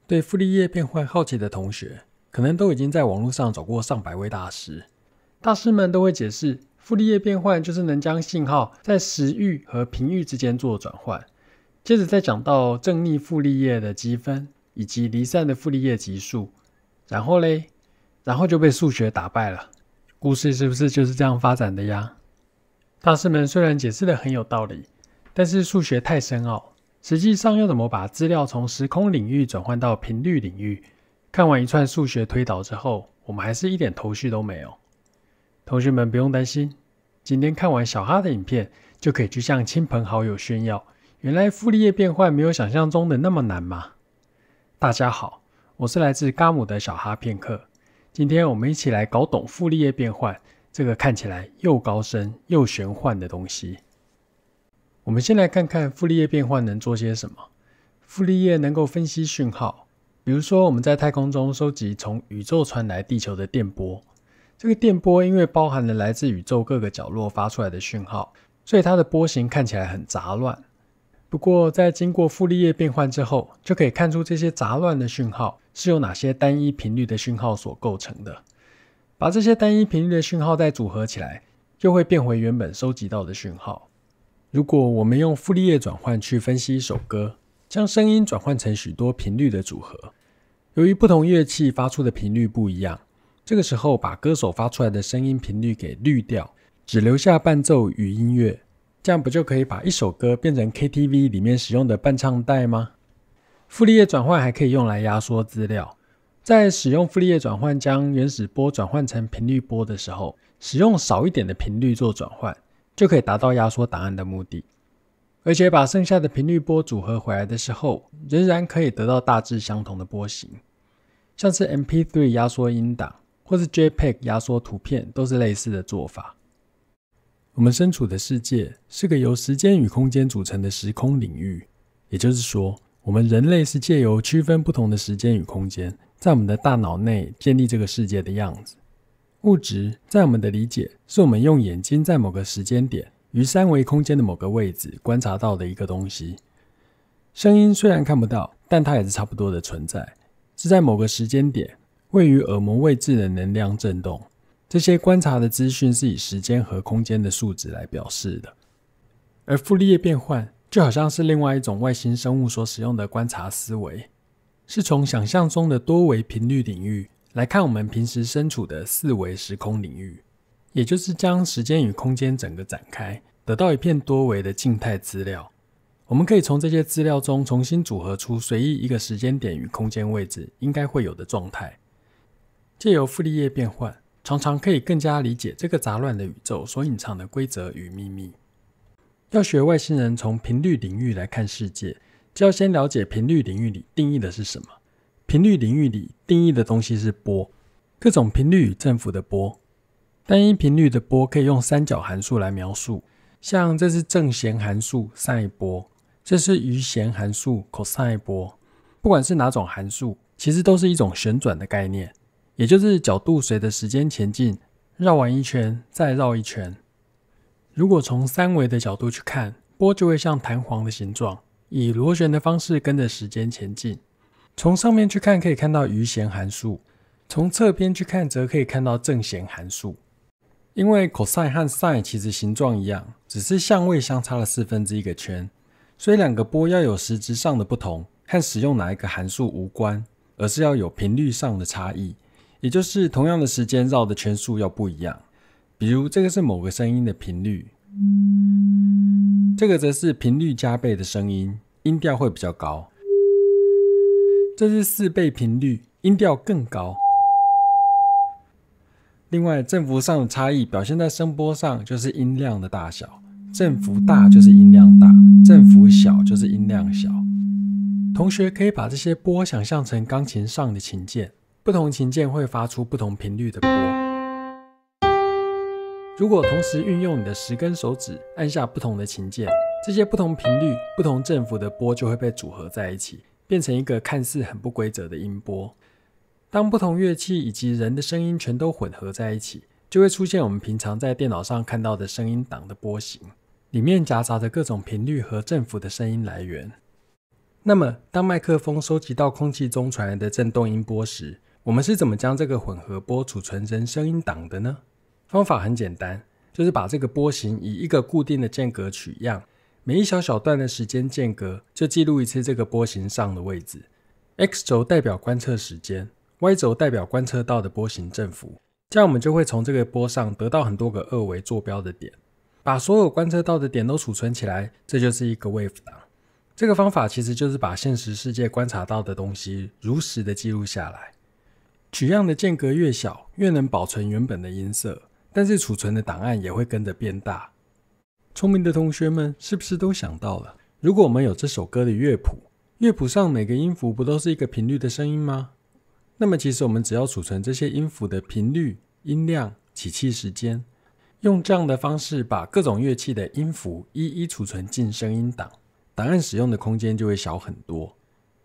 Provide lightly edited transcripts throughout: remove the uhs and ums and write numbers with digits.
对傅立叶变换好奇的同学，可能都已经在网络上找过上百位大师。大师们都会解释，傅立叶变换就是能将信号在时域和频域之间做转换。接着再讲到正逆傅立叶的积分以及离散的傅立叶级数，然后就被数学打败了。故事是不是就是这样发展的呀？大师们虽然解释得很有道理，但是数学太深奥，实际上要怎么把资料从时空领域转换到频率领域，看完一串数学推导之后，我们还是一点头绪都没有。同学们不用担心，今天看完小哈的影片，就可以去向亲朋好友炫耀，原来傅立叶变换没有想象中的那么难嘛。大家好，我是来自嘎姆的小哈片刻，今天我们一起来搞懂傅立叶变换这个看起来又高深又玄幻的东西。我们先来看看傅立叶变换能做些什么。傅立叶能够分析讯号，比如说我们在太空中收集从宇宙传来地球的电波，这个电波因为包含了来自宇宙各个角落发出来的讯号，所以它的波形看起来很杂乱。不过在经过傅立叶变换之后，就可以看出这些杂乱的讯号是由哪些单一频率的讯号所构成的。把这些单一频率的讯号再组合起来，就会变回原本收集到的讯号。如果我们用傅立叶转换去分析一首歌，将声音转换成许多频率的组合，由于不同乐器发出的频率不一样，这个时候把歌手发出来的声音频率给滤掉，只留下伴奏与音乐，这样不就可以把一首歌变成 KTV 里面使用的伴唱带吗？傅立叶转换还可以用来压缩资料，在使用傅立叶转换将原始波转换成频率波的时候，使用少一点的频率做转换，就可以达到压缩档案的目的。而且把剩下的频率波组合回来的时候，仍然可以得到大致相同的波形。像是 MP3 压缩音档或是 JPEG 压缩图片都是类似的做法。我们身处的世界是个由时间与空间组成的时空领域，也就是说，我们人类是借由区分不同的时间与空间，在我们的大脑内建立这个世界的样子。物质在我们的理解是我们用眼睛在某个时间点于三维空间的某个位置观察到的一个东西。声音虽然看不到，但它也是差不多的存在，是在某个时间点位于耳膜位置的能量振动。这些观察的资讯是以时间和空间的数值来表示的。而傅立叶变换就好像是另外一种外星生物所使用的观察思维，是从想象中的多维频率领域来看我们平时身处的四维时空领域，也就是将时间与空间整个展开，得到一片多维的静态资料。我们可以从这些资料中重新组合出随意一个时间点与空间位置应该会有的状态。借由傅立叶变换，常常可以更加理解这个杂乱的宇宙所隐藏的规则与秘密。要学外星人从频率领域来看世界，就要先了解频率领域里定义的是什么。频率领域里定义的东西是波，各种频率与振幅的波。单一频率的波可以用三角函数来描述，像这是正弦函数 sin 波，这是余弦函数 cosine 波。不管是哪种函数，其实都是一种旋转的概念，也就是角度随着时间前进，绕完一圈再绕一圈。如果从三维的角度去看，波就会像弹簧的形状，以螺旋的方式跟着时间前进。从上面去看可以看到余弦函数，从侧边去看则可以看到正弦函数。因为 cosine 和 sin 其实形状一样，只是相位相差了1/4个圈，所以两个波要有实质上的不同，和使用哪一个函数无关，而是要有频率上的差异，也就是同样的时间绕的圈数要不一样。比如这个是某个声音的频率，这个则是频率加倍的声音，音调会比较高。这是4倍频率，音调更高。另外，振幅上的差异表现在声波上，就是音量的大小。振幅大就是音量大，振幅小就是音量小。同学可以把这些波想象成钢琴上的琴键，不同琴键会发出不同频率的波。如果同时运用你的10根手指按下不同的琴键，这些不同频率、不同振幅的波就会被组合在一起，变成一个看似很不规则的音波。当不同乐器以及人的声音全都混合在一起，就会出现我们平常在电脑上看到的声音档的波形，里面夹杂着各种频率和振幅的声音来源。那么当麦克风收集到空气中传来的振动音波时，我们是怎么将这个混合波储存成声音档的呢？方法很简单，就是把这个波形以一个固定的间隔取样，每一小小段的时间间隔就记录一次这个波形上的位置。 X 轴代表观测时间， Y 轴代表观测到的波形振幅，这样我们就会从这个波上得到很多个二维坐标的点，把所有观测到的点都储存起来，这就是一个 wave 档。这个方法其实就是把现实世界观察到的东西如实的记录下来。取样的间隔越小，越能保存原本的音色，但是储存的档案也会跟着变大。聪明的同学们是不是都想到了，如果我们有这首歌的乐谱，乐谱上每个音符不都是一个频率的声音吗？那么其实我们只要储存这些音符的频率、音量、起气时间，用这样的方式把各种乐器的音符一一储存进声音档，档案使用的空间就会小很多。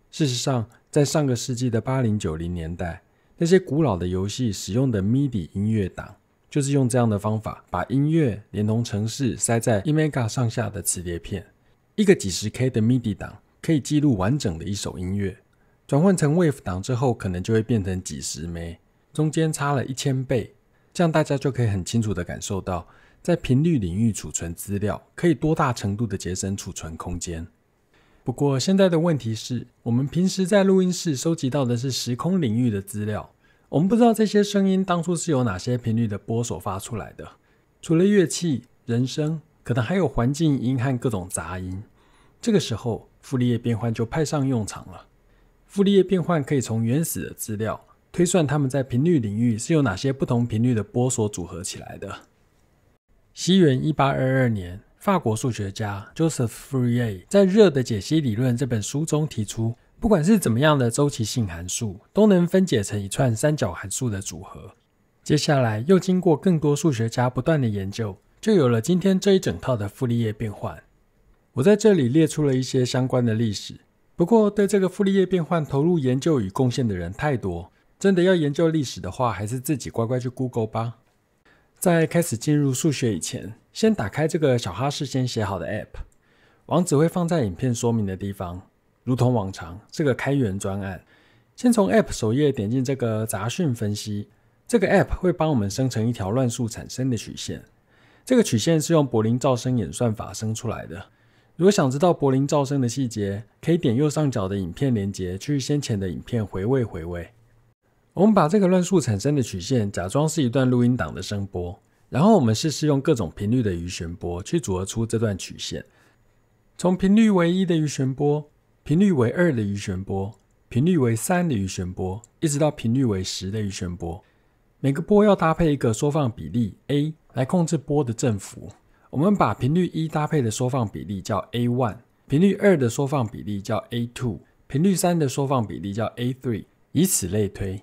事实上，在上个世纪的80、90年代，那些古老的游戏使用的 MIDI 音乐档，就是用这样的方法把音乐连同程式塞在 1MB 上下的磁碟片。一个几十 K 的 MIDI 档可以记录完整的一首音乐，转换成 WAV 档之后可能就会变成几十枚，中间差了1000倍，这样大家就可以很清楚地感受到在频率领域储存资料可以多大程度的节省储存空间。不过现在的问题是，我们平时在录音室收集到的是时空领域的资料，我们不知道这些声音当初是由哪些频率的波所发出来的。除了乐器、人声，可能还有环境音和各种杂音。这个时候傅立叶变换就派上用场了。傅立叶变换可以从原始的资料推算它们在频率领域是由哪些不同频率的波所组合起来的。西元1822年，法国数学家 Joseph Fourier 在《热的解析理论》这本书中提出，不管是怎么样的周期性函数，都能分解成一串三角函数的组合。接下来又经过更多数学家不断的研究，就有了今天这一整套的傅立叶变换。我在这里列出了一些相关的历史，不过对这个傅立叶变换投入研究与贡献的人太多，真的要研究历史的话，还是自己乖乖去 Google 吧。在开始进入数学以前，先打开这个小哈事先写好的 App， 网址会放在影片说明的地方，如同往常是个开源专案。先从 App 首页点进这个杂讯分析，这个 App 会帮我们生成一条乱数产生的曲线，这个曲线是用柏林噪声演算法生出来的。如果想知道柏林噪声的细节，可以点右上角的影片连结去先前的影片回味。我们把这个乱数产生的曲线假装是一段录音档的声波，然后我们试试用各种频率的余弦波去组合出这段曲线。从频率为1的余弦波，频率为2的余弦波，频率为3的余弦波，一直到频率为10的余弦波。每个波要搭配一个缩放比例 A 来控制波的振幅。我们把频率1搭配的缩放比例叫 A1， 频率2的缩放比例叫 A2， 频率3的缩放比例叫 A3， 以此类推。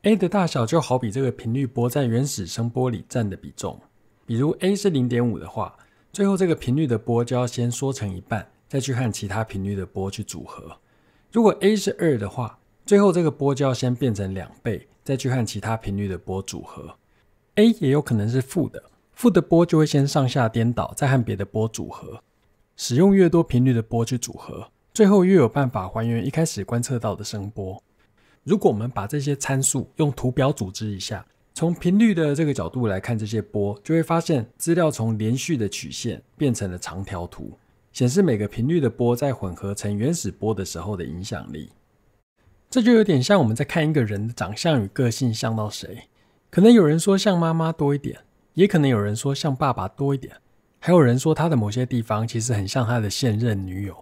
A 的大小就好比这个频率波在原始声波里占的比重。比如 A 是 0.5 的话，最后这个频率的波就要先缩成一半，再去和其他频率的波去组合。如果 A 是2的话，最后这个波就要先变成2倍，再去和其他频率的波组合。A 也有可能是负的，负的波就会先上下颠倒，再和别的波组合。使用越多频率的波去组合，最后越有办法还原一开始观测到的声波。如果我们把这些参数用图表组织一下，从频率的这个角度来看这些波，就会发现资料从连续的曲线变成了长条图，显示每个频率的波在混合成原始波的时候的影响力。这就有点像我们在看一个人的长相与个性像到谁，可能有人说像妈妈多一点，也可能有人说像爸爸多一点，还有人说他的某些地方其实很像他的现任女友。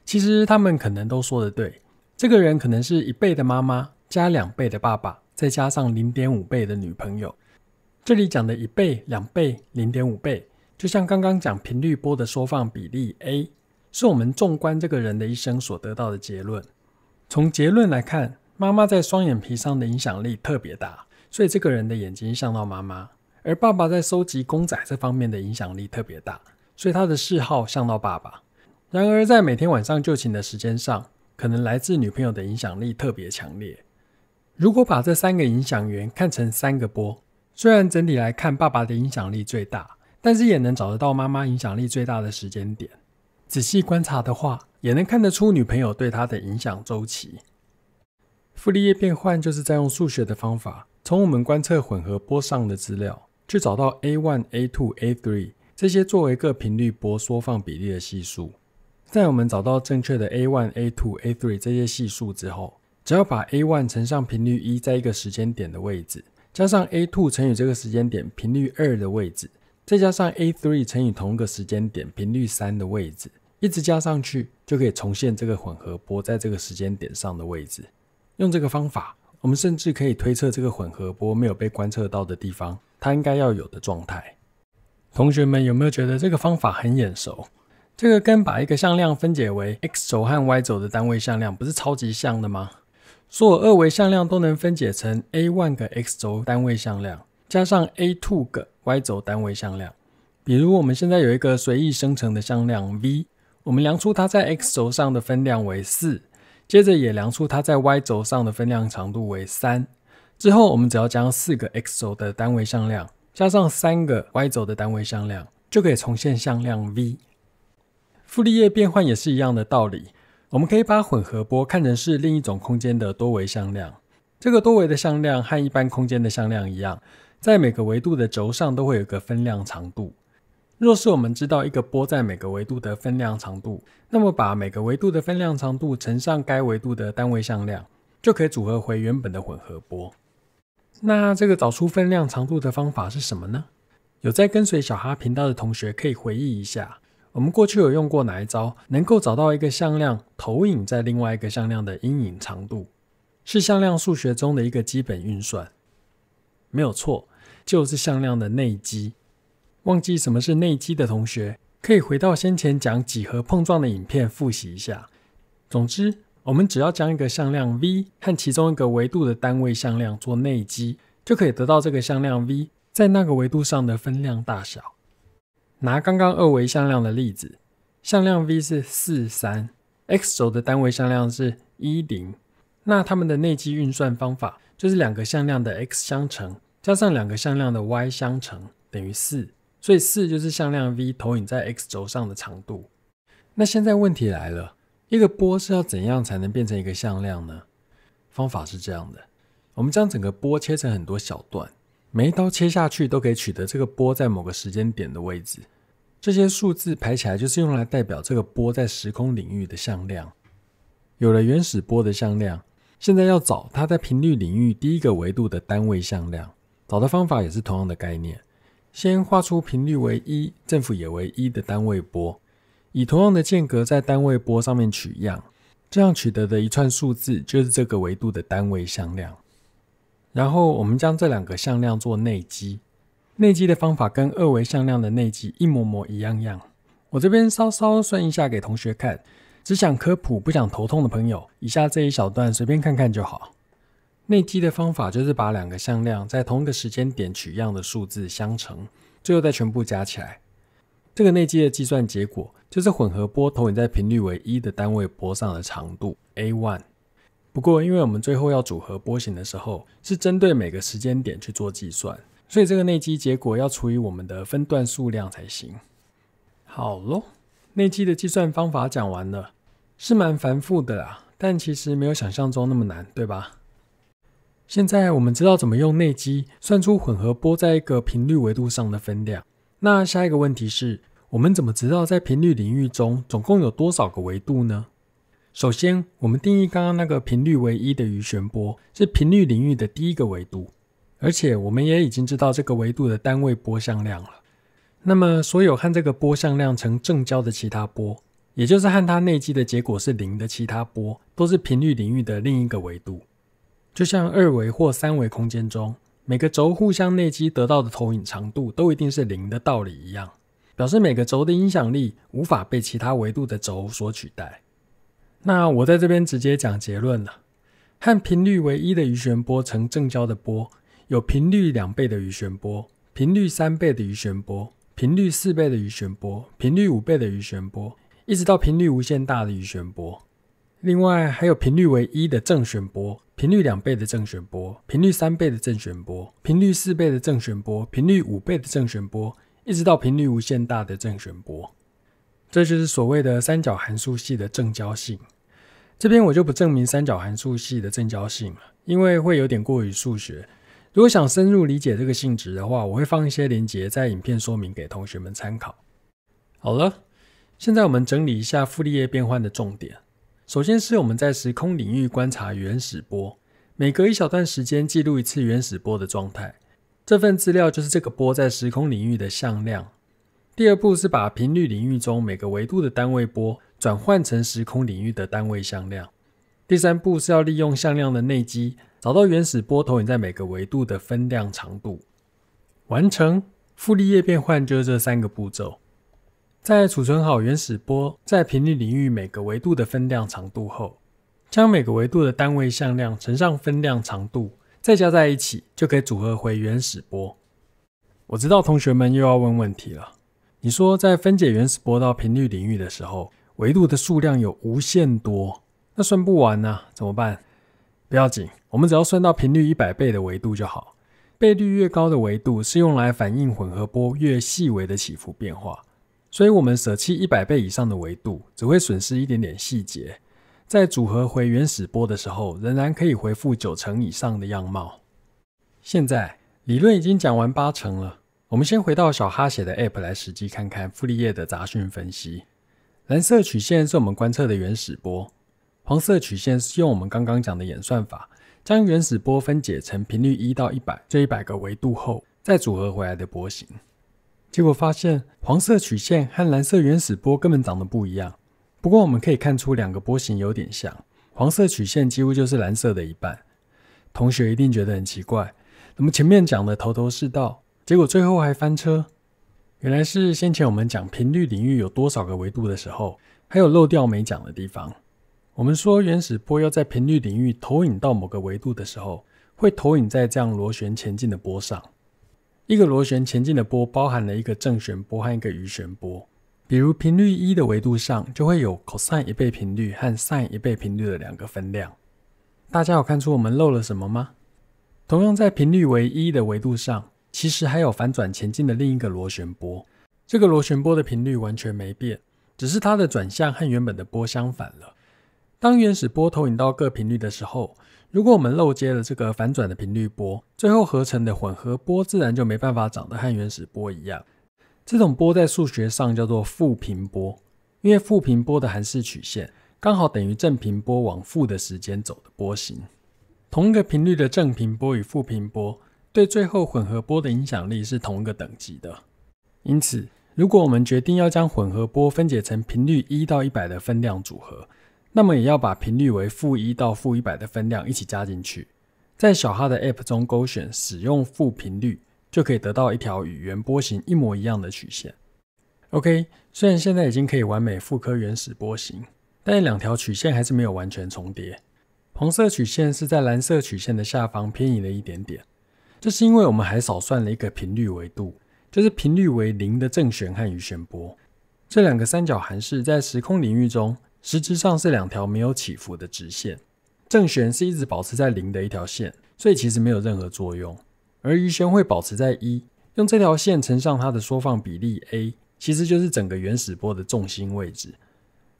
其实他们可能都说得对，这个人可能是1倍的妈妈加2倍的爸爸，再加上 0.5 倍的女朋友。这里讲的1倍、2倍、0.5 倍，就像刚刚讲频率波的缩放比例 A， 是我们纵观这个人的一生所得到的结论。从结论来看，妈妈在双眼皮上的影响力特别大，所以这个人的眼睛像到妈妈。而爸爸在收集公仔这方面的影响力特别大，所以他的嗜好像到爸爸。然而在每天晚上就寝的时间上，可能来自女朋友的影响力特别强烈。如果把这3个影响源看成3个波，虽然整体来看爸爸的影响力最大，但是也能找得到妈妈影响力最大的时间点。仔细观察的话，也能看得出女朋友对他的影响周期。傅立叶变换就是在用数学的方法，从我们观测混合波上的资料，去找到 A1、A2、A3 这些作为各频率波缩放比例的系数。在我们找到正确的 A1、A2、A3 这些系数之后，只要把 A1 乘上频率1在一个时间点的位置，加上 A2 乘以这个时间点频率2的位置，再加上 A3 乘以同一个时间点频率3的位置，一直加上去，就可以重现这个混合波在这个时间点上的位置。用这个方法，我们甚至可以推测这个混合波没有被观测到的地方，它应该要有的状态。同学们有没有觉得这个方法很眼熟？这个跟把一个向量分解为 x 轴和 y 轴的单位向量不是超级像的吗？所有二维向量都能分解成 A1 个 x 轴单位向量，加上 A2 个 y 轴单位向量。比如我们现在有一个随意生成的向量 v， 我们量出它在 x 轴上的分量为4，接着也量出它在 y 轴上的分量长度为3，之后我们只要将4个 x 轴的单位向量加上3个 y 轴的单位向量，就可以重现向量 v。傅立叶变换也是一样的道理，我们可以把混合波看成是另一种空间的多维向量。这个多维的向量和一般空间的向量一样，在每个维度的轴上都会有一个分量长度。若是我们知道一个波在每个维度的分量长度，那么把每个维度的分量长度乘上该维度的单位向量，就可以组合回原本的混合波。那这个找出分量长度的方法是什么呢？有在跟随小哈频道的同学可以回忆一下，我们过去有用过哪一招能够找到一个向量投影在另外一个向量的阴影长度，是向量数学中的一个基本运算。没有错，就是向量的内积。忘记什么是内积的同学，可以回到先前讲几何碰撞的影片复习一下。总之，我们只要将一个向量 v 和其中一个维度的单位向量做内积，就可以得到这个向量 v 在那个维度上的分量大小。拿刚刚二维向量的例子，向量 v 是4、3， x 轴的单位向量是1、0，那它们的内积运算方法就是两个向量的 x 相乘加上两个向量的 y 相乘等于4，所以4就是向量 v 投影在 x 轴上的长度。那现在问题来了，一个波是要怎样才能变成一个向量呢？方法是这样的，我们将整个波切成很多小段，每一刀切下去都可以取得这个波在某个时间点的位置。这些数字排起来就是用来代表这个波在时空领域的向量。有了原始波的向量，现在要找它在频率领域第一个维度的单位向量，找的方法也是同样的概念。先画出频率为1，振幅也为1的单位波，以同样的间隔在单位波上面取样，这样取得的一串数字就是这个维度的单位向量。然后我们将这两个向量做内积，内积的方法跟二维向量的内积一模模一样样。我这边稍稍算一下给同学看，只想科普不想头痛的朋友，以下这一小段随便看看就好。内积的方法就是把两个向量在同一个时间点取样的数字相乘，最后再全部加起来。这个内积的计算结果就是混合波投影在频率为1的单位波上的长度 A1。不过因为我们最后要组合波形的时候是针对每个时间点去做计算，所以这个内积结果要除以我们的分段数量才行。好咯，内积的计算方法讲完了，是蛮繁复的啦，但其实没有想象中那么难，对吧？现在我们知道怎么用内积算出混合波在一个频率维度上的分量，那下一个问题是，我们怎么知道在频率领域中总共有多少个维度呢？首先，我们定义刚刚那个频率为1的余弦波是频率领域的第一个维度，而且我们也已经知道这个维度的单位波向量了。那么所有和这个波向量成正交的其他波，也就是和它内积的结果是0的其他波，都是频率领域的另一个维度。就像二维或三维空间中，每个轴互相内积得到的投影长度都一定是0的道理一样，表示每个轴的影响力无法被其他维度的轴所取代。那我在这边直接讲结论了，和频率为1的余弦波成正交的波，有频率2倍的余弦波、频率3倍的余弦波、频率4倍的余弦波、频率5倍的余弦波，一直到频率无限大的余弦波。另外还有频率为1的正弦波、频率2倍的正弦波、频率3倍的正弦波、频率4倍的正弦波、频率5倍的正弦波，一直到频率无限大的正弦波。这就是所谓的三角函数系的正交性。这边我就不证明三角函数系的正交性了，因为会有点过于数学。如果想深入理解这个性质的话，我会放一些连结在影片说明给同学们参考。好了，现在我们整理一下傅立叶变换的重点。首先是我们在时空领域观察原始波，每隔一小段时间记录一次原始波的状态，这份资料就是这个波在时空领域的向量。第二步是把频率领域中每个维度的单位波转换成时空领域的单位向量。第三步是要利用向量的内积，找到原始波投影在每个维度的分量长度。完成，傅立叶变换就是这3个步骤。在储存好原始波在频率领域每个维度的分量长度后，将每个维度的单位向量乘上分量长度，再加在一起，就可以组合回原始波。我知道同学们又要问问题了，你说在分解原始波到频率领域的时候，维度的数量有无限多，那算不完啊，怎么办？不要紧，我们只要算到频率100倍的维度就好。倍率越高的维度是用来反映混合波越细微的起伏变化，所以我们舍弃100倍以上的维度，只会损失一点点细节，在组合回原始波的时候，仍然可以回复90%以上的样貌。现在理论已经讲完80%了，我们先回到小哈写的 App 来实际看看傅立叶的杂讯分析。蓝色曲线是我们观测的原始波，黄色曲线是用我们刚刚讲的演算法，将原始波分解成频率1到100这100个维度后，再组合回来的波形。结果发现黄色曲线和蓝色原始波根本长得不一样，不过我们可以看出2个波形有点像，黄色曲线几乎就是蓝色的一半。同学一定觉得很奇怪，怎么前面讲的头头是道，结果最后还翻车？原来是先前我们讲频率领域有多少个维度的时候，还有漏掉没讲的地方。我们说原始波要在频率领域投影到某个维度的时候，会投影在这样螺旋前进的波上。一个螺旋前进的波包含了一个正弦波和一个余弦波，比如频率1的维度上就会有 cosine 1倍频率和 sin 1倍频率的2个分量。大家有看出我们漏了什么吗？同样在频率为1的维度上，其实还有反转前进的另一个螺旋波，这个螺旋波的频率完全没变，只是它的转向和原本的波相反了。当原始波投影到各频率的时候，如果我们漏接了这个反转的频率波，最后合成的混合波自然就没办法长得和原始波一样。这种波在数学上叫做负频波，因为负频波的函式曲线刚好等于正频波往负的时间走的波形。同一个频率的正频波与负频波对最后混合波的影响力是同一个等级的。因此，如果我们决定要将混合波分解成频率1到100的分量组合，那么也要把频率为负1到负100的分量一起加进去，在小哈的 App 中勾选使用负频率，就可以得到一条与原波形一模一样的曲线。OK， 虽然现在已经可以完美复刻原始波形，但2条曲线还是没有完全重叠。黄色曲线是在蓝色曲线的下方偏移了一点点，这是因为我们还少算了一个频率维度，就是频率为0的正弦和余弦波。这2个三角函式在时空领域中实质上是2条没有起伏的直线，正弦是一直保持在0的一条线，所以其实没有任何作用，而余弦会保持在1，用这条线乘上它的缩放比例 a， 其实就是整个原始波的重心位置。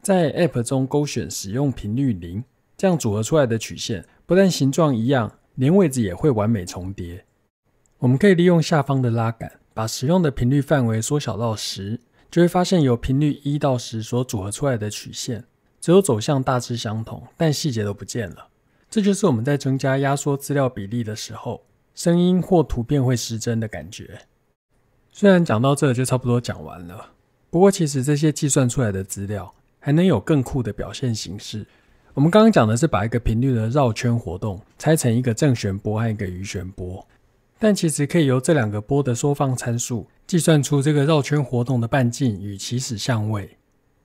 在 App 中勾选使用频率0，这样组合出来的曲线不但形状一样，连位置也会完美重叠。我们可以利用下方的拉杆，把使用的频率范围缩小到10，就会发现由频率1到10所组合出来的曲线只有走向大致相同，但细节都不见了。这就是我们在增加压缩资料比例的时候，声音或图片会失真的感觉。虽然讲到这就差不多讲完了，不过其实这些计算出来的资料还能有更酷的表现形式。我们刚刚讲的是把一个频率的绕圈活动拆成一个正弦波和一个余弦波，但其实可以由这2个波的缩放参数计算出这个绕圈活动的半径与起始相位。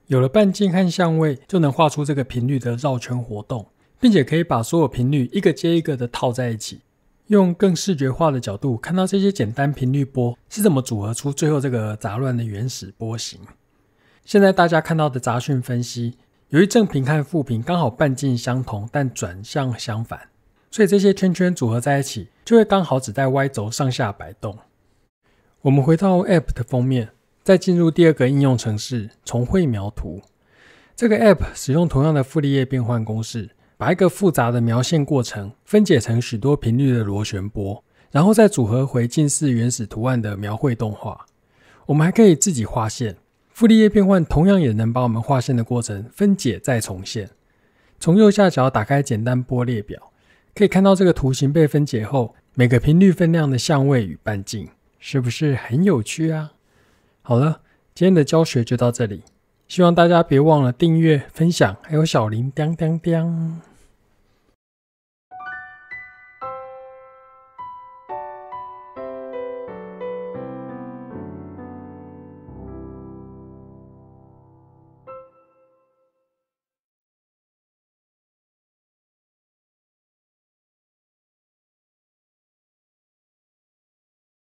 有了半径和相位，就能画出这个频率的绕圈活动，并且可以把所有频率一个接一个的套在一起，用更视觉化的角度看到这些简单频率波是怎么组合出最后这个杂乱的原始波形。现在大家看到的杂讯分析，由于正频和负频刚好半径相同，但转向相反，所以这些圈圈组合在一起，就会刚好只在 Y 轴上下摆动。我们回到 App 的封面，再进入第二个应用程式重绘描图。这个 App 使用同样的傅立叶变换公式，把一个复杂的描线过程分解成许多频率的螺旋波，然后再组合回近似原始图案的描绘动画。我们还可以自己画线，傅立叶变换同样也能把我们画线的过程分解再重现。从右下角打开简单波列表，可以看到这个图形被分解后每个频率分量的相位与半径，是不是很有趣啊？好了，今天的教学就到这里，希望大家别忘了订阅、分享还有小铃铛。